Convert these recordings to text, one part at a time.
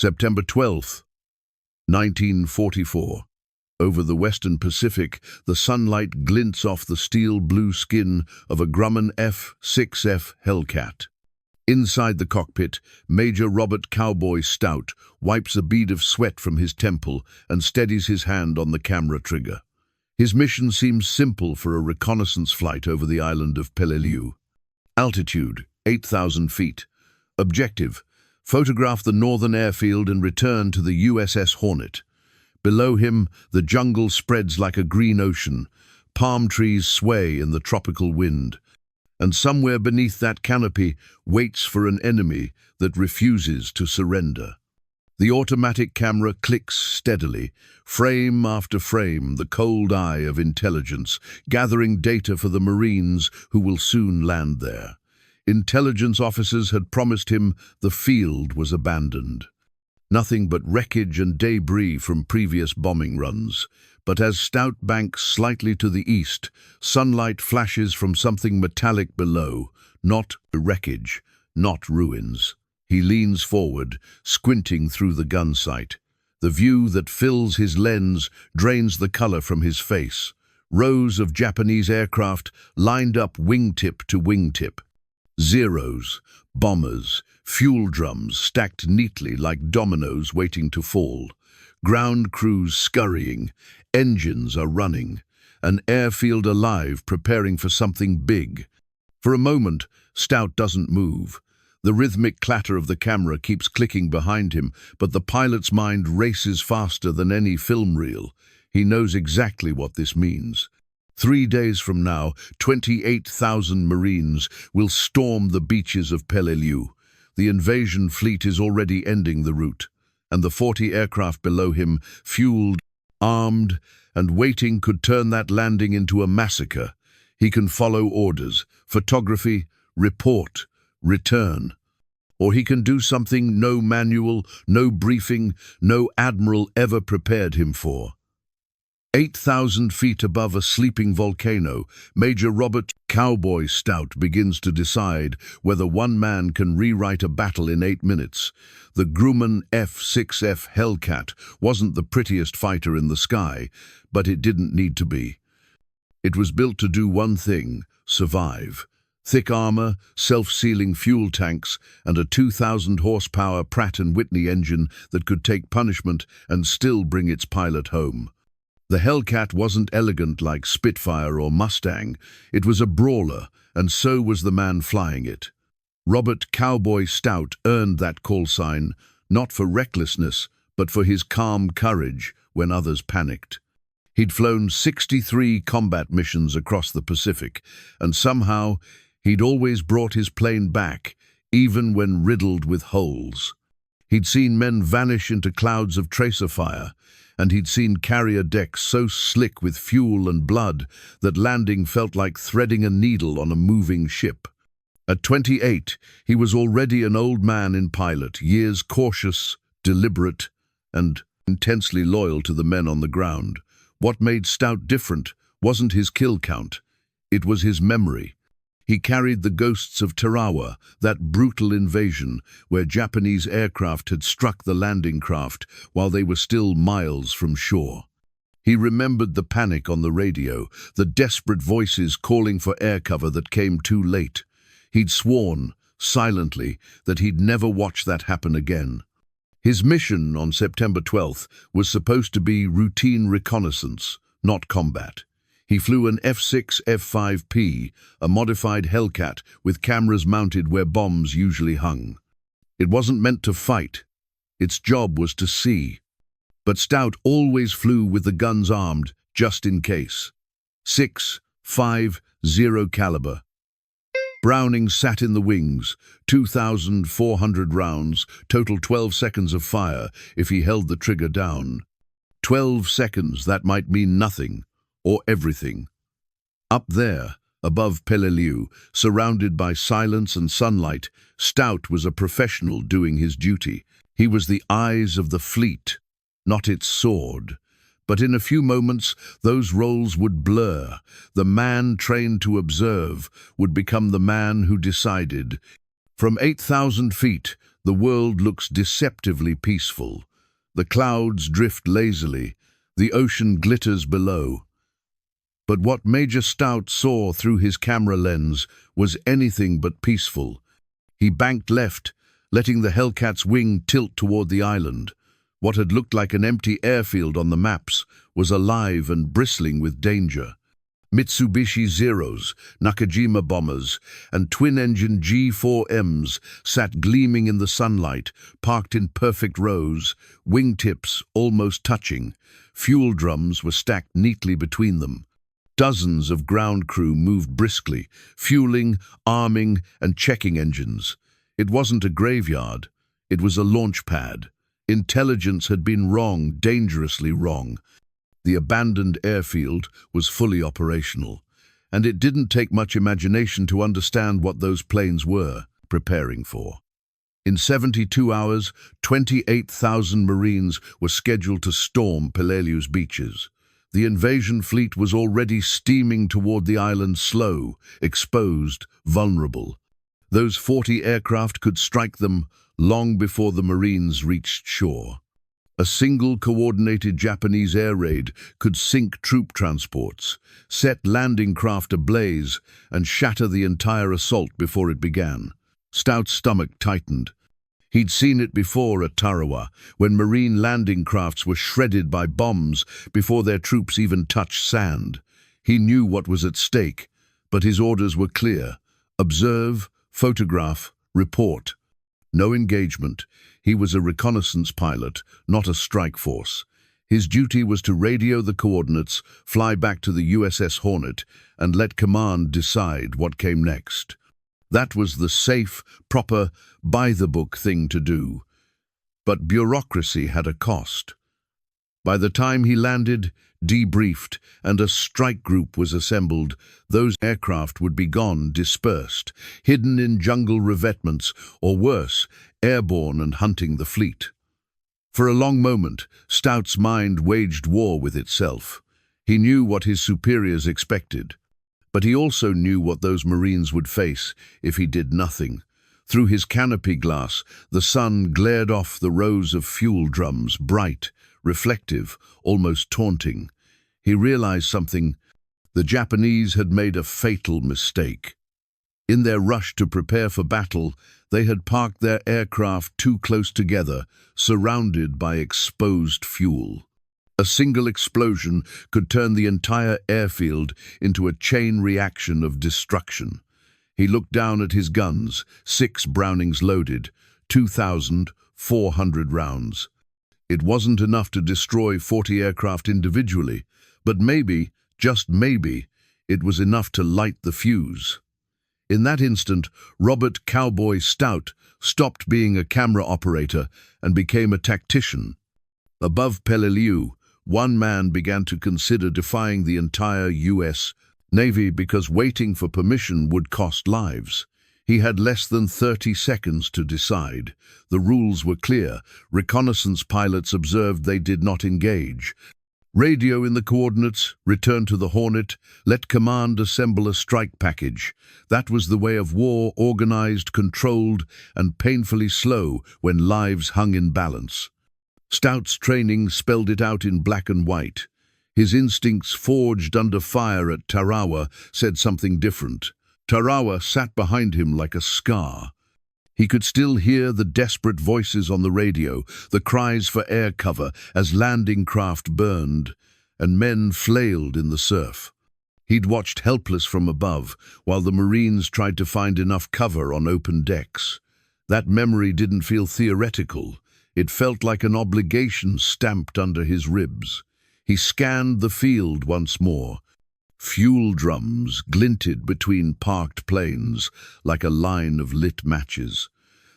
September 12th, 1944. Over the western Pacific, the sunlight glints off the steel-blue skin of a Grumman F6F Hellcat. Inside the cockpit, Major Robert Cowboy Stout wipes a bead of sweat from his temple and steadies his hand on the camera trigger. His mission seems simple for a reconnaissance flight over the island of Peleliu. Altitude, 8,000 feet. Objective, photograph the northern airfield and return to the USS Hornet. Below him, the jungle spreads like a green ocean. Palm trees sway in the tropical wind. And somewhere beneath that canopy waits for an enemy that refuses to surrender. The automatic camera clicks steadily, frame after frame, the cold eye of intelligence, gathering data for the Marines who will soon land there. Intelligence officers had promised him the field was abandoned. Nothing but wreckage and debris from previous bombing runs. But as Stout banks slightly to the east, sunlight flashes from something metallic below, not wreckage, not ruins. He leans forward, squinting through the gun sight. The view that fills his lens drains the color from his face. Rows of Japanese aircraft lined up wingtip to wingtip. Zeros, bombers, fuel drums stacked neatly like dominoes waiting to fall. Ground crews scurrying, engines are running, an airfield alive preparing for something big. For a moment, Stout doesn't move. The rhythmic clatter of the camera keeps clicking behind him, but the pilot's mind races faster than any film reel. He knows exactly what this means. 3 days from now, 28,000 Marines will storm the beaches of Peleliu. The invasion fleet is already ending the route, and the 40 aircraft below him, fueled, armed, and waiting, could turn that landing into a massacre. He can follow orders, photography, report, return. Or he can do something no manual, no briefing, no admiral ever prepared him for. 8,000 feet above a sleeping volcano, Major Robert Cowboy Stout begins to decide whether one man can rewrite a battle in 8 minutes. The Grumman F6F Hellcat wasn't the prettiest fighter in the sky, but it didn't need to be. It was built to do one thing: survive. Thick armor, self-sealing fuel tanks, and a 2,000 horsepower Pratt & Whitney engine that could take punishment and still bring its pilot home. The Hellcat wasn't elegant like Spitfire or Mustang. It was a brawler, and so was the man flying it. Robert Cowboy Stout earned that call sign, not for recklessness, but for his calm courage when others panicked. He'd flown 63 combat missions across the Pacific, and somehow he'd always brought his plane back, even when riddled with holes. He'd seen men vanish into clouds of tracer fire, and he'd seen carrier decks so slick with fuel and blood that landing felt like threading a needle on a moving ship. At 28, he was already an old man in pilot, years cautious, deliberate, and intensely loyal to the men on the ground. What made Stout different wasn't his kill count, it was his memory. He carried the ghosts of Tarawa, that brutal invasion where Japanese aircraft had struck the landing craft while they were still miles from shore. He remembered the panic on the radio, the desperate voices calling for air cover that came too late. He'd sworn, silently, that he'd never watch that happen again. His mission on September 12th was supposed to be routine reconnaissance, not combat. He flew an F6F5P, a modified Hellcat with cameras mounted where bombs usually hung. It wasn't meant to fight. Its job was to see. But Stout always flew with the guns armed, just in case. 6.50 caliber. Browning sat in the wings, 2,400 rounds, total 12 seconds of fire if he held the trigger down. 12 seconds, that might mean nothing. Or everything. Up there, above Peleliu, surrounded by silence and sunlight, Stout was a professional doing his duty. He was the eyes of the fleet, not its sword. But in a few moments, those roles would blur. The man trained to observe would become the man who decided. From 8,000 feet, The world looks deceptively peaceful. The clouds drift lazily. The ocean glitters below. But what Major Stout saw through his camera lens was anything but peaceful. He banked left, letting the Hellcat's wing tilt toward the island. What had looked like an empty airfield on the maps was alive and bristling with danger. Mitsubishi Zeros, Nakajima bombers, and twin-engine G4Ms sat gleaming in the sunlight, parked in perfect rows, wingtips almost touching. Fuel drums were stacked neatly between them. Dozens of ground crew moved briskly, fueling, arming, and checking engines. It wasn't a graveyard. It was a launch pad. Intelligence had been wrong, dangerously wrong. The abandoned airfield was fully operational, and it didn't take much imagination to understand what those planes were preparing for. In 72 hours, 28,000 Marines were scheduled to storm Peleliu's beaches. The invasion fleet was already steaming toward the island, slow, exposed, vulnerable. Those 40 aircraft could strike them long before the Marines reached shore. A single coordinated Japanese air raid could sink troop transports, set landing craft ablaze, and shatter the entire assault before it began. Stout's stomach tightened. He'd seen it before at Tarawa, when Marine landing crafts were shredded by bombs before their troops even touched sand. He knew what was at stake, but his orders were clear. Observe, photograph, report. No engagement. He was a reconnaissance pilot, not a strike force. His duty was to radio the coordinates, fly back to the USS Hornet, and let command decide what came next. That was the safe, proper, by-the-book thing to do. But bureaucracy had a cost. By the time he landed, debriefed, and a strike group was assembled, those aircraft would be gone, dispersed, hidden in jungle revetments, or worse, airborne and hunting the fleet. For a long moment, Stout's mind waged war with itself. He knew what his superiors expected. But he also knew what those Marines would face if he did nothing. Through his canopy glass, the sun glared off the rows of fuel drums, bright, reflective, almost taunting. He realized something. The Japanese had made a fatal mistake. In their rush to prepare for battle, they had parked their aircraft too close together, surrounded by exposed fuel. A single explosion could turn the entire airfield into a chain reaction of destruction. He looked down at his guns, 6 Brownings loaded, 2,400 rounds. It wasn't enough to destroy 40 aircraft individually, but maybe, just maybe, it was enough to light the fuse. In that instant, Robert "Cowboy" Stout stopped being a camera operator and became a tactician. Above Peleliu, one man began to consider defying the entire U.S. Navy because waiting for permission would cost lives. He had less than 30 seconds to decide. The rules were clear. Reconnaissance pilots observed they did not engage. Radio in the coordinates, return to the Hornet, let command assemble a strike package. That was the way of war, organized, controlled, and painfully slow when lives hung in balance. Stout's training spelled it out in black and white. His instincts forged under fire at Tarawa said something different. Tarawa sat behind him like a scar. He could still hear the desperate voices on the radio, the cries for air cover as landing craft burned, and men flailed in the surf. He'd watched helpless from above, while the Marines tried to find enough cover on open decks. That memory didn't feel theoretical. It felt like an obligation stamped under his ribs. He scanned the field once more. Fuel drums glinted between parked planes like a line of lit matches.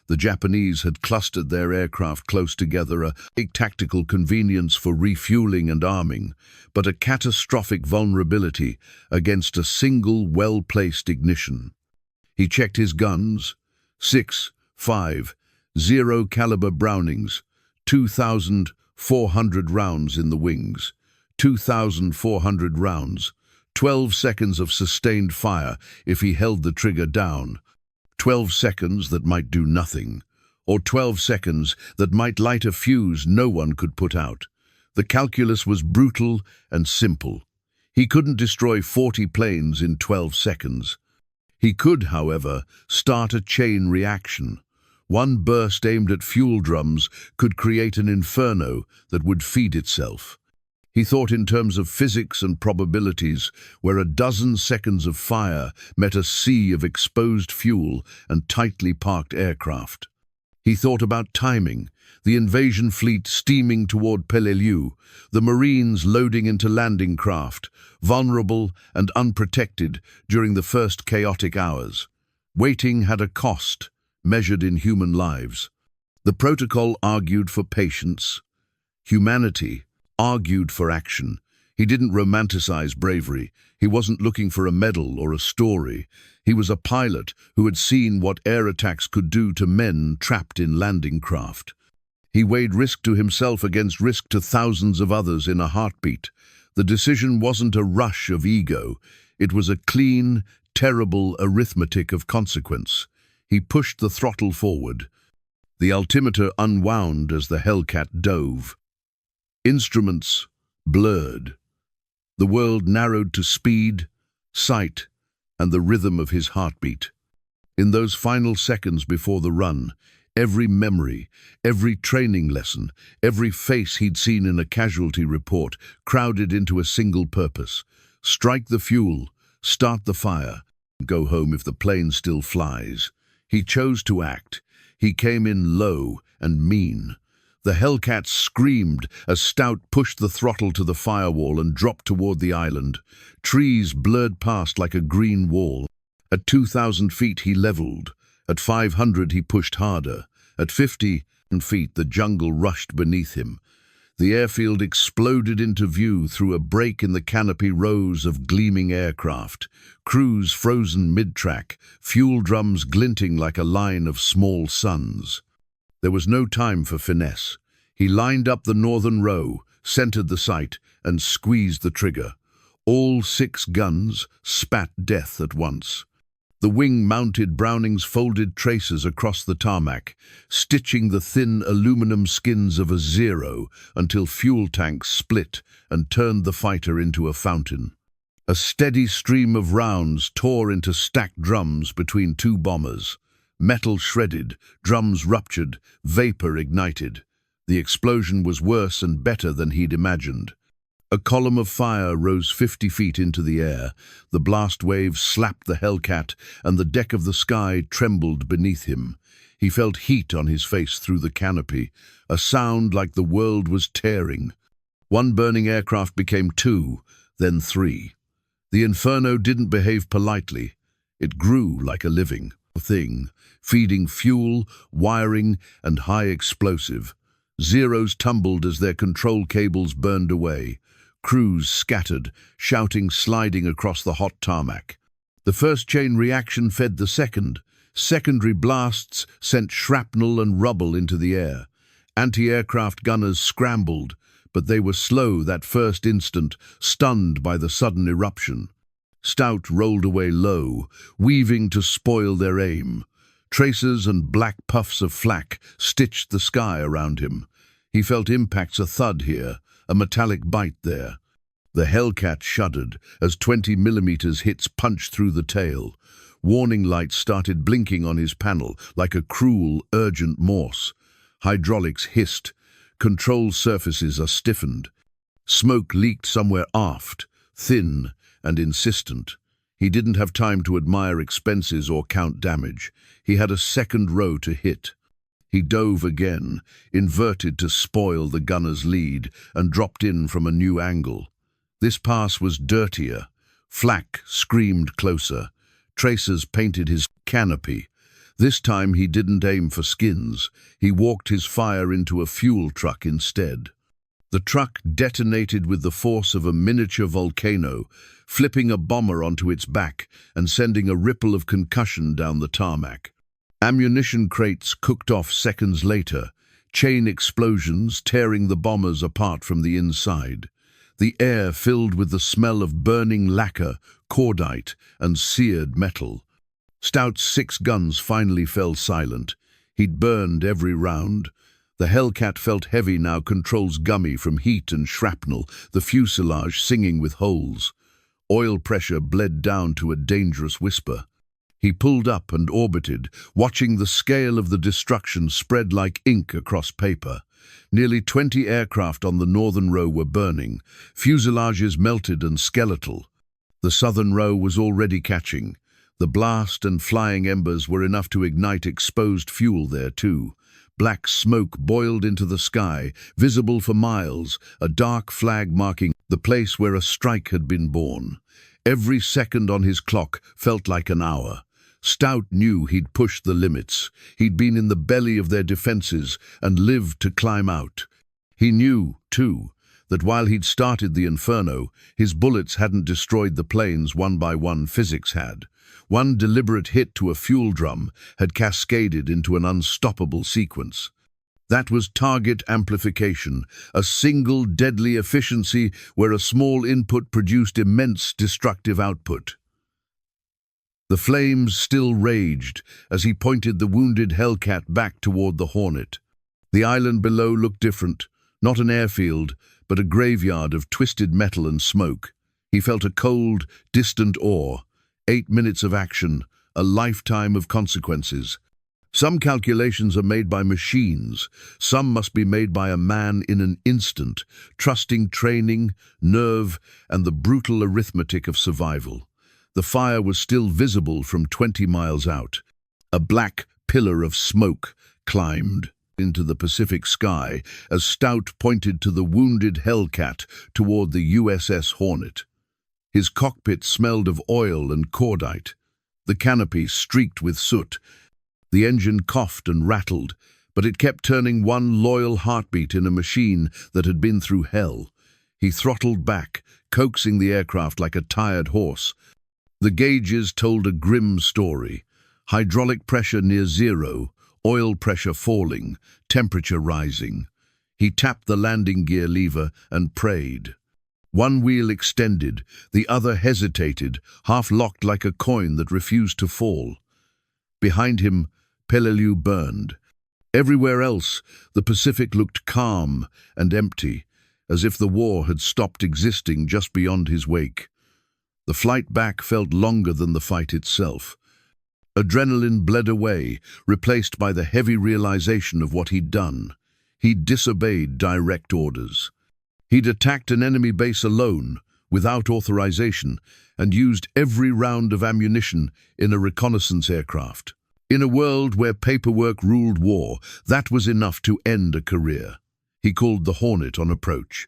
The Japanese had clustered their aircraft close together, a tactical convenience for refueling and arming, but a catastrophic vulnerability against a single well-placed ignition. He checked his guns. 6, 5, 0 caliber Brownings, 2,400 rounds in the wings. 2,400 rounds. 12 seconds of sustained fire if he held the trigger down. 12 seconds that might do nothing. or 12 seconds that might light a fuse no one could put out. The calculus was brutal and simple. He couldn't destroy 40 planes in 12 seconds. He could, however, start a chain reaction. One burst aimed at fuel drums could create an inferno that would feed itself. He thought in terms of physics and probabilities, where a dozen seconds of fire met a sea of exposed fuel and tightly parked aircraft. He thought about timing, the invasion fleet steaming toward Peleliu, the Marines loading into landing craft, vulnerable and unprotected during the first chaotic hours. Waiting had a cost, measured in human lives. The protocol argued for patience. Humanity argued for action. He didn't romanticize bravery. He wasn't looking for a medal or a story. He was a pilot who had seen what air attacks could do to men trapped in landing craft. He weighed risk to himself against risk to thousands of others in a heartbeat. The decision wasn't a rush of ego. It was a clean, terrible arithmetic of consequence. He pushed the throttle forward. The altimeter unwound as the Hellcat dove. Instruments blurred. The world narrowed to speed, sight, and the rhythm of his heartbeat. In those final seconds before the run, every memory, every training lesson, every face he'd seen in a casualty report crowded into a single purpose: strike the fuel, start the fire, go home if the plane still flies. He chose to act. He came in low and mean. The Hellcat screamed as Stout pushed the throttle to the firewall and dropped toward the island. Trees blurred past like a green wall. At 2,000 feet he leveled. At 500 he pushed harder. At 50 feet the jungle rushed beneath him. The airfield exploded into view through a break in the canopy rows of gleaming aircraft. Crews frozen mid-track, fuel drums glinting like a line of small suns. There was no time for finesse. He lined up the northern row, centered the sight, and squeezed the trigger. All 6 guns spat death at once. The wing-mounted Brownings folded traces across the tarmac, stitching the thin aluminum skins of a Zero until fuel tanks split and turned the fighter into a fountain. A steady stream of rounds tore into stacked drums between 2 bombers. Metal shredded, drums ruptured, vapor ignited. The explosion was worse and better than he'd imagined. A column of fire rose 50 feet into the air. The blast wave slapped the Hellcat, and the deck of the sky trembled beneath him. He felt heat on his face through the canopy, a sound like the world was tearing. One burning aircraft became 2, then 3. The inferno didn't behave politely. It grew like a living thing, feeding fuel, wiring, and high explosive. Zeros tumbled as their control cables burned away. Crews scattered, shouting, sliding across the hot tarmac. The first chain reaction fed the second. Secondary blasts sent shrapnel and rubble into the air. Anti-aircraft gunners scrambled, but they were slow that first instant, stunned by the sudden eruption. Stout rolled away low, weaving to spoil their aim. Traces and black puffs of flak stitched the sky around him. He felt impacts, a thud here, a metallic bite there. The Hellcat shuddered as 20mm hits punched through the tail. Warning lights started blinking on his panel like a cruel, urgent Morse. Hydraulics hissed. Control surfaces are stiffened. Smoke leaked somewhere aft, thin and insistent. He didn't have time to admire expenses or count damage. He had a second row to hit. He dove again, inverted to spoil the gunner's lead, and dropped in from a new angle. This pass was dirtier. Flak screamed closer. Tracers painted his canopy. This time he didn't aim for skins. He walked his fire into a fuel truck instead. The truck detonated with the force of a miniature volcano, flipping a bomber onto its back and sending a ripple of concussion down the tarmac. Ammunition crates cooked off seconds later, chain explosions tearing the bombers apart from the inside. The air filled with the smell of burning lacquer, cordite, and seared metal. Stout's 6 guns finally fell silent. He'd burned every round. The Hellcat felt heavy now, controls gummy from heat and shrapnel, the fuselage singing with holes. Oil pressure bled down to a dangerous whisper. He pulled up and orbited, watching the scale of the destruction spread like ink across paper. Nearly 20 aircraft on the northern row were burning, fuselages melted and skeletal. The southern row was already catching. The blast and flying embers were enough to ignite exposed fuel there too. Black smoke boiled into the sky, visible for miles, a dark flag marking the place where a strike had been born. Every second on his clock felt like an hour. Stout knew he'd pushed the limits. He'd been in the belly of their defenses and lived to climb out. He knew, too, that while he'd started the inferno, his bullets hadn't destroyed the planes one by one. Physics had. One deliberate hit to a fuel drum had cascaded into an unstoppable sequence. That was target amplification, a single deadly efficiency where a small input produced immense destructive output. The flames still raged as he pointed the wounded Hellcat back toward the Hornet. The island below looked different, not an airfield, but a graveyard of twisted metal and smoke. He felt a cold, distant awe. 8 minutes of action, a lifetime of consequences. Some calculations are made by machines, some must be made by a man in an instant, trusting training, nerve, and the brutal arithmetic of survival. The fire was still visible from 20 miles out. A black pillar of smoke climbed into the Pacific sky as Stout pointed to the wounded Hellcat toward the USS Hornet. His cockpit smelled of oil and cordite, the canopy streaked with soot. The engine coughed and rattled, but it kept turning one loyal heartbeat in a machine that had been through hell. He throttled back, coaxing the aircraft like a tired horse. The gauges told a grim story. Hydraulic pressure near zero, oil pressure falling, temperature rising. He tapped the landing gear lever and prayed. One wheel extended, the other hesitated, half-locked like a coin that refused to fall. Behind him, Peleliu burned. Everywhere else, the Pacific looked calm and empty, as if the war had stopped existing just beyond his wake. The flight back felt longer than the fight itself. Adrenaline bled away, replaced by the heavy realization of what he'd done. He'd disobeyed direct orders. He'd attacked an enemy base alone, without authorization, and used every round of ammunition in a reconnaissance aircraft. In a world where paperwork ruled war, that was enough to end a career. He called the Hornet on approach.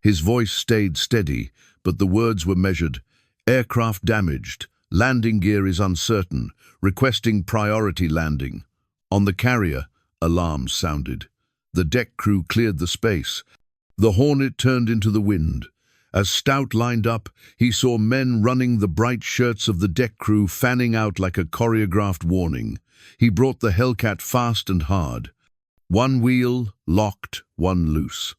His voice stayed steady, but the words were measured. Aircraft damaged. Landing gear is uncertain. Requesting priority landing. On the carrier, alarms sounded. The deck crew cleared the space. The Hornet turned into the wind. As Stout lined up, he saw men running the bright shirts of the deck crew fanning out like a choreographed warning. He brought the Hellcat fast and hard. One wheel locked, one loose.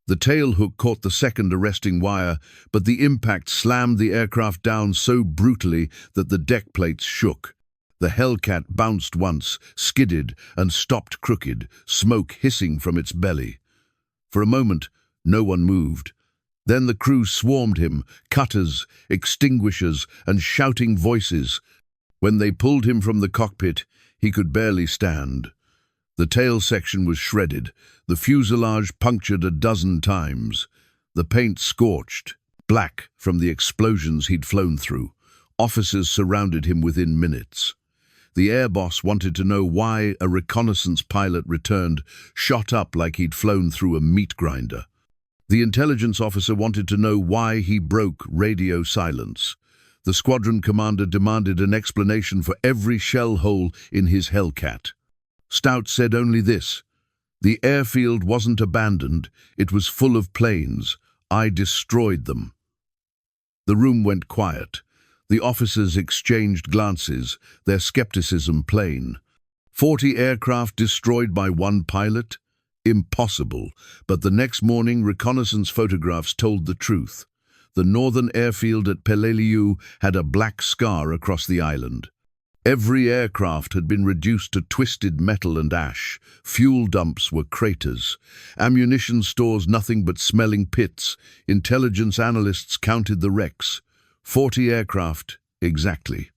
The tail hook caught the second arresting wire, but the impact slammed the aircraft down so brutally that the deck plates shook. The Hellcat bounced once, skidded, and stopped crooked, smoke hissing from its belly. For a moment, no one moved. Then the crew swarmed him, cutters, extinguishers, and shouting voices. When they pulled him from the cockpit, he could barely stand. The tail section was shredded, the fuselage punctured a dozen times. The paint scorched, black from the explosions he'd flown through. Officers surrounded him within minutes. The air boss wanted to know why a reconnaissance pilot returned, shot up like he'd flown through a meat grinder. The intelligence officer wanted to know why he broke radio silence. The squadron commander demanded an explanation for every shell hole in his Hellcat. Stout said only this: "The airfield wasn't abandoned, it was full of planes. I destroyed them." The room went quiet. The officers exchanged glances, their skepticism plain. 40 aircraft destroyed by one pilot? Impossible. But the next morning, reconnaissance photographs told the truth. The northern airfield at Peleliu had a black scar across the island. Every aircraft had been reduced to twisted metal and ash. Fuel dumps were craters. Ammunition stores nothing but smelling pits. Intelligence analysts counted the wrecks. 40 aircraft, exactly.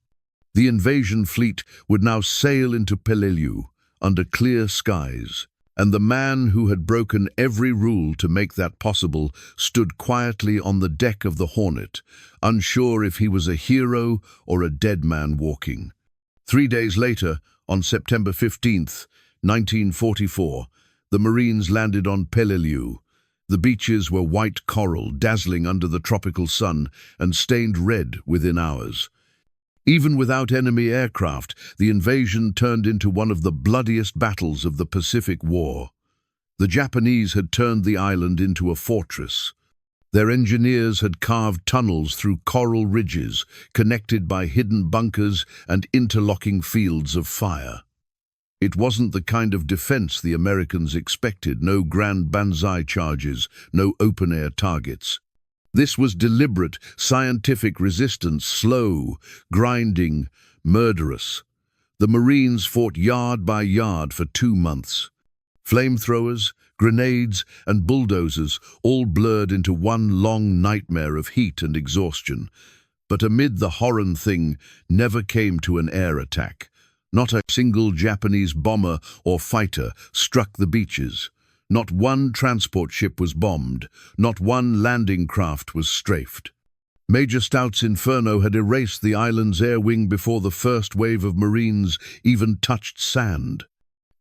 The invasion fleet would now sail into Peleliu under clear skies, and the man who had broken every rule to make that possible stood quietly on the deck of the Hornet, unsure if he was a hero or a dead man walking. 3 days later, on September 15th, 1944, the Marines landed on Peleliu. The beaches were white coral, dazzling under the tropical sun, and stained red within hours. Even without enemy aircraft, the invasion turned into one of the bloodiest battles of the Pacific War. The Japanese had turned the island into a fortress. Their engineers had carved tunnels through coral ridges, connected by hidden bunkers and interlocking fields of fire. It wasn't the kind of defense the Americans expected, no grand banzai charges, no open-air targets. This was deliberate, scientific resistance, slow, grinding, murderous. The Marines fought yard by yard for 2 months. Flamethrowers, grenades, and bulldozers all blurred into one long nightmare of heat and exhaustion. But amid the horrid thing never came to an air attack. Not a single Japanese bomber or fighter struck the beaches. Not one transport ship was bombed. Not one landing craft was strafed. Major Stout's inferno had erased the island's air wing before the first wave of Marines even touched sand.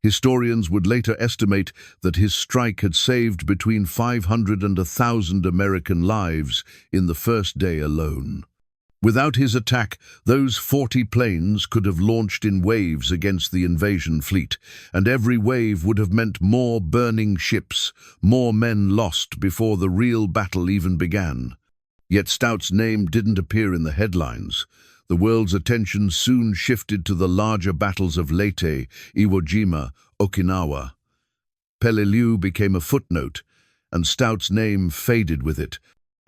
Historians would later estimate that his strike had saved between 500 and 1,000 American lives in the first day alone. Without his attack, those 40 planes could have launched in waves against the invasion fleet, and every wave would have meant more burning ships, more men lost before the real battle even began. Yet Stout's name didn't appear in the headlines. The world's attention soon shifted to the larger battles of Leyte, Iwo Jima, Okinawa. Peleliu became a footnote, and Stout's name faded with it.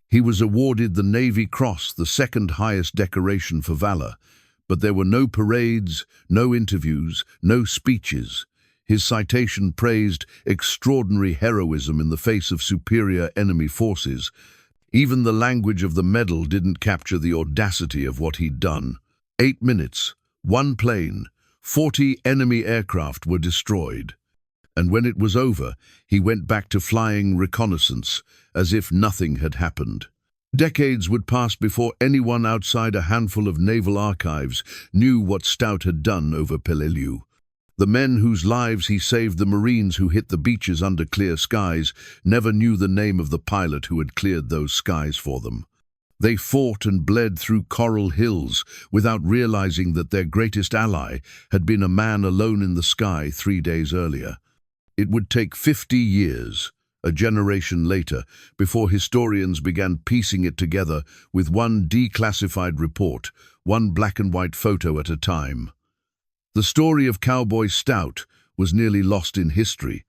He was awarded the Navy Cross, the second highest decoration for valor, but there were no parades, no interviews, no speeches. His citation praised extraordinary heroism in the face of superior enemy forces. Even the language of the medal didn't capture the audacity of what he'd done. 8 minutes, 1 plane, 40 enemy aircraft were destroyed. And when it was over, he went back to flying reconnaissance, as if nothing had happened. Decades would pass before anyone outside a handful of naval archives knew what Stout had done over Peleliu. The men whose lives he saved, the Marines who hit the beaches under clear skies, never knew the name of the pilot who had cleared those skies for them. They fought and bled through coral hills without realizing that their greatest ally had been a man alone in the sky 3 days earlier. It would take 50 years, a generation later, before historians began piecing it together with one declassified report, one black and white photo at a time. The story of Cowboy Stout was nearly lost in history.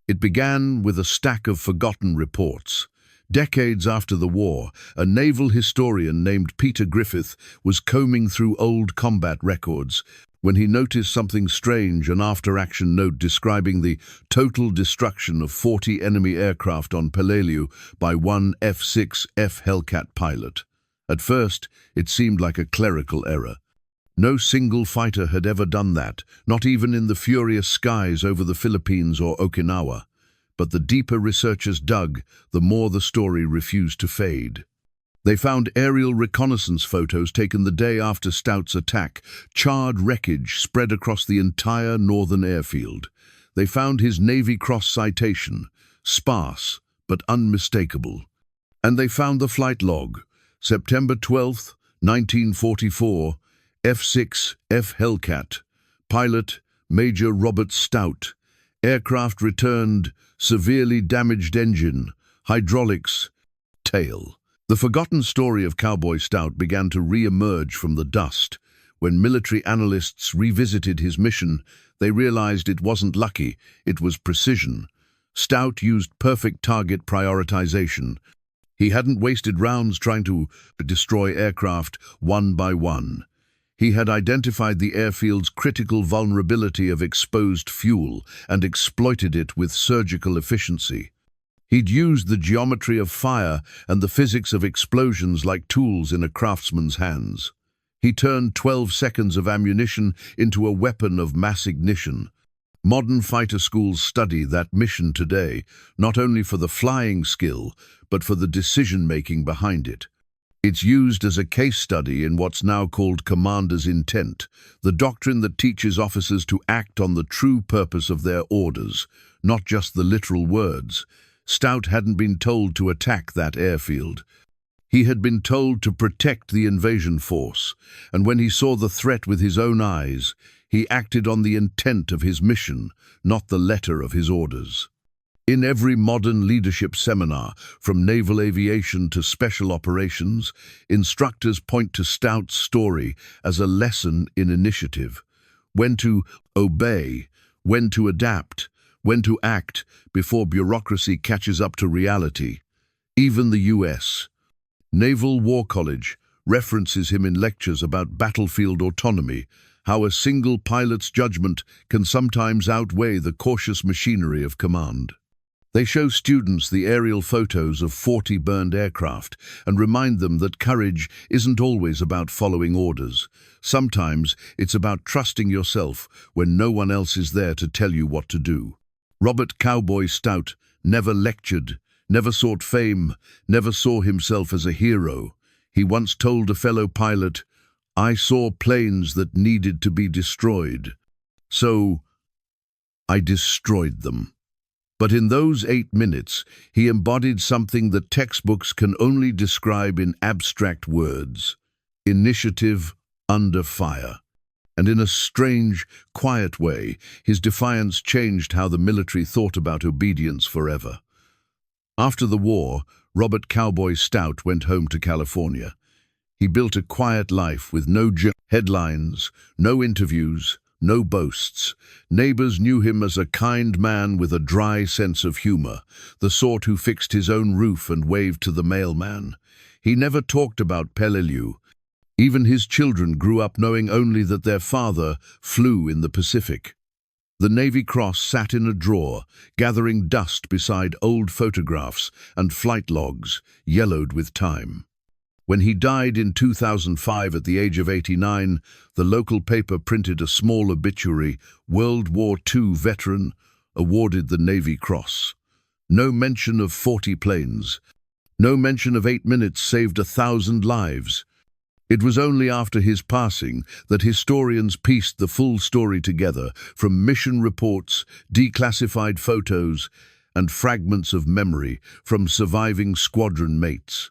It began with a stack of forgotten reports. Decades after the war, a naval historian named Peter Griffith was combing through old combat records when he noticed something strange, an after-action note describing the total destruction of 40 enemy aircraft on Peleliu by one F6F Hellcat pilot. At first, it seemed like a clerical error. No single fighter had ever done that, not even in the furious skies over the Philippines or Okinawa. But the deeper researchers dug, the more the story refused to fade. They found aerial reconnaissance photos taken the day after Stout's attack, charred wreckage spread across the entire northern airfield. They found his Navy Cross citation, sparse but unmistakable. And they found the flight log, September 12, 1944, F6F Hellcat, pilot Major Robertstout, aircraft returned, severely damaged engine, hydraulics, tail. The forgotten story of Cowboy Stout began to re-emerge from the dust. When military analysts revisited his mission, they realized it wasn't lucky, it was precision. Stout used perfect target prioritization. He hadn't wasted rounds trying to destroy aircraft one by one. He had identified the airfield's critical vulnerability of exposed fuel and exploited it with surgical efficiency. He'd used the geometry of fire and the physics of explosions like tools in a craftsman's hands. He turned 12 seconds of ammunition into a weapon of mass ignition. Modern fighter schools study that mission today, not only for the flying skill, but for the decision-making behind it. It's used as a case study in what's now called commander's intent, the doctrine that teaches officers to act on the true purpose of their orders, not just the literal words. Stout hadn't been told to attack that airfield. He had been told to protect the invasion force, and when he saw the threat with his own eyes, he acted on the intent of his mission, not the letter of his orders. In every modern leadership seminar, from naval aviation to special operations, instructors point to Stout's story as a lesson in initiative. When to obey, when to adapt, when to act before bureaucracy catches up to reality. Even the U.S. Naval War College references him in lectures about battlefield autonomy, how a single pilot's judgment can sometimes outweigh the cautious machinery of command. They show students the aerial photos of 40 burned aircraft and remind them that courage isn't always about following orders. Sometimes it's about trusting yourself when no one else is there to tell you what to do. Robert Cowboy Stout never lectured, never sought fame, never saw himself as a hero. He once told a fellow pilot, "I saw planes that needed to be destroyed, so I destroyed them." But in those 8 minutes, he embodied something that textbooks can only describe in abstract words: initiative under fire. And in a strange, quiet way, his defiance changed how the military thought about obedience forever. After the war, Robert Cowboy Stout went home to California. He built a quiet life with no headlines, no interviews, no boasts. Neighbors knew him as a kind man with a dry sense of humor, the sort who fixed his own roof and waved to the mailman. He never talked about Peleliu. Even his children grew up knowing only that their father flew in the Pacific. The Navy Cross sat in a drawer, gathering dust beside old photographs and flight logs, yellowed with time. When he died in 2005 at the age of 89, the local paper printed a small obituary: World War II veteran, awarded the Navy Cross. No mention of 40 planes. No mention of 8 minutes saved 1,000 lives. It was only after his passing that historians pieced the full story together, from mission reports, declassified photos, and fragments of memory from surviving squadron mates.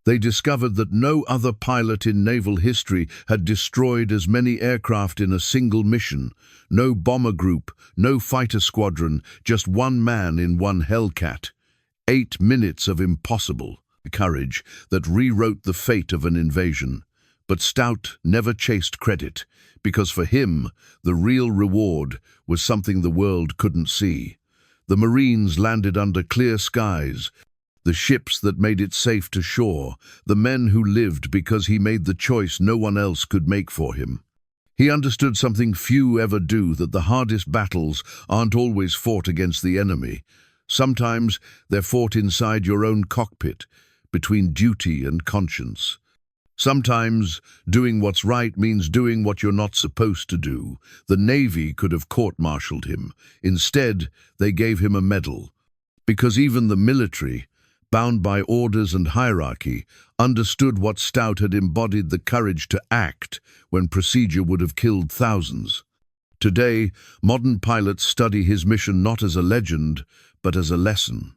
They discovered that no other pilot in naval history had destroyed as many aircraft in a single mission. No bomber group, no fighter squadron, just one man in one Hellcat. 8 minutes of impossible courage that rewrote the fate of an invasion. But Stout never chased credit, because for him, the real reward was something the world couldn't see. The Marines landed under clear skies, the ships that made it safe to shore, the men who lived because he made the choice no one else could make for him. He understood something few ever do, that the hardest battles aren't always fought against the enemy. Sometimes they're fought inside your own cockpit, between duty and conscience. Sometimes doing what's right means doing what you're not supposed to do. The Navy could have court-martialed him. Instead, they gave him a medal. Because even the military, bound by orders and hierarchy, understood what Stout had embodied: the courage to act when procedure would have killed thousands. Today, modern pilots study his mission not as a legend, but as a lesson.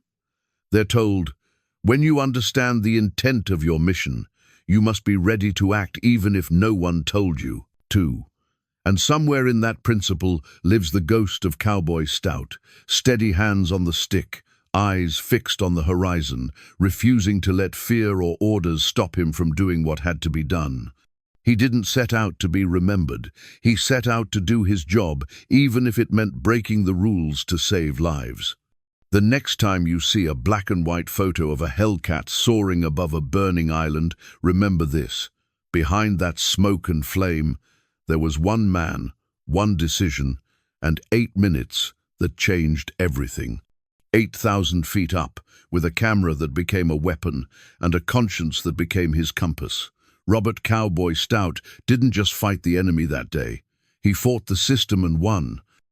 They're told, when you understand the intent of your mission, you must be ready to act even if no one told you to. And somewhere in that principle lives the ghost of Cowboy Stout, steady hands on the stick, eyes fixed on the horizon, refusing to let fear or orders stop him from doing what had to be done. He didn't set out to be remembered. He set out to do his job, even if it meant breaking the rules to save lives. The next time you see a black and white photo of a Hellcat soaring above a burning island, remember this: behind that smoke and flame, There was one man, one decision, and 8 minutes that changed everything. 8,000 feet up, with a camera that became a weapon and a conscience that became his compass. Robert "Cowboy" Stout didn't just fight the enemy that day. He fought the system and won.